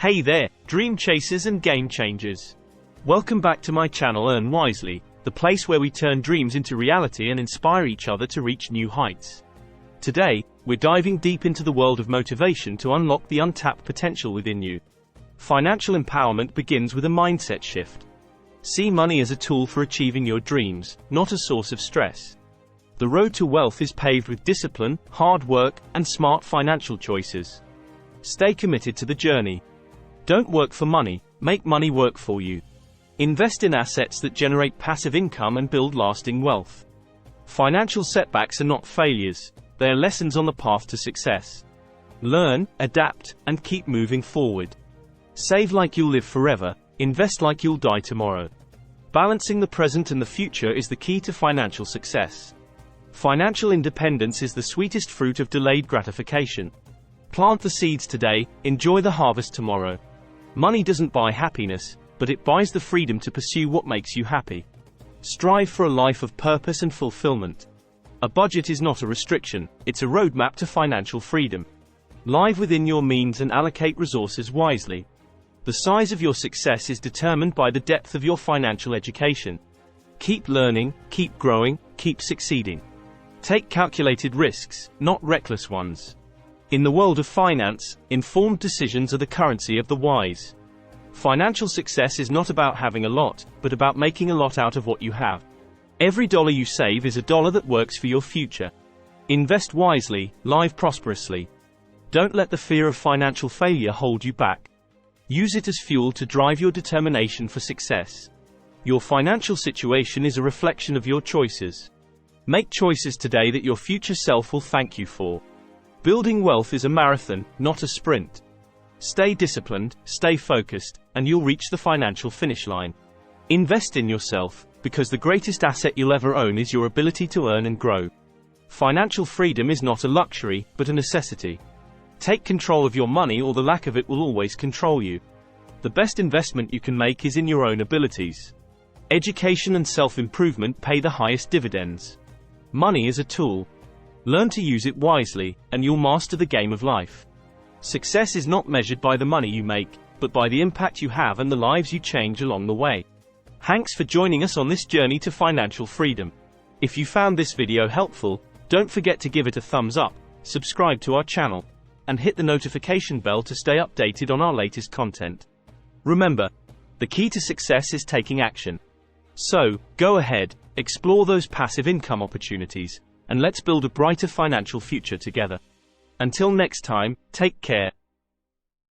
Hey there, dream chasers and game changers. Welcome back to my channel Earnwisely, the place where we turn dreams into reality and inspire each other to reach new heights. Today, we're diving deep into the world of motivation to unlock the untapped potential within you. Financial empowerment begins with a mindset shift. See money as a tool for achieving your dreams, not a source of stress. The road to wealth is paved with discipline, hard work, and smart financial choices. Stay committed to the journey. Don't work for money, make money work for you. Invest in assets that generate passive income and build lasting wealth. Financial setbacks are not failures, they are lessons on the path to success. Learn, adapt, and keep moving forward. Save like you'll live forever, invest like you'll die tomorrow. Balancing the present and the future is the key to financial success. Financial independence is the sweetest fruit of delayed gratification. Plant the seeds today, enjoy the harvest tomorrow. Money doesn't buy happiness, but it buys the freedom to pursue what makes you happy. Strive for a life of purpose and fulfillment. A budget is not a restriction, it's a roadmap to financial freedom. Live within your means and allocate resources wisely. The size of your success is determined by the depth of your financial education. Keep learning, keep growing, keep succeeding. Take calculated risks, not reckless ones. In the world of finance, informed decisions are the currency of the wise. Financial success is not about having a lot, but about making a lot out of what you have. Every dollar you save is a dollar that works for your future. Invest wisely, live prosperously. Don't let the fear of financial failure hold you back. Use it as fuel to drive your determination for success. Your financial situation is a reflection of your choices. Make choices today that your future self will thank you for. Building wealth is a marathon, not a sprint. Stay disciplined, stay focused, and you'll reach the financial finish line. Invest in yourself, because the greatest asset you'll ever own is your ability to earn and grow. Financial freedom is not a luxury, but a necessity. Take control of your money, or the lack of it will always control you. The best investment you can make is in your own abilities. Education and self-improvement pay the highest dividends. Money is a tool. Learn to use it wisely, and you'll master the game of life. Success is not measured by the money you make, but by the impact you have and the lives you change along the way. Thanks for joining us on this journey to financial freedom. If you found this video helpful, don't forget to give it a thumbs up, subscribe to our channel, and hit the notification bell to stay updated on our latest content. Remember, the key to success is taking action. So, go ahead, explore those passive income opportunities, and let's build a brighter financial future together. Until next time, take care.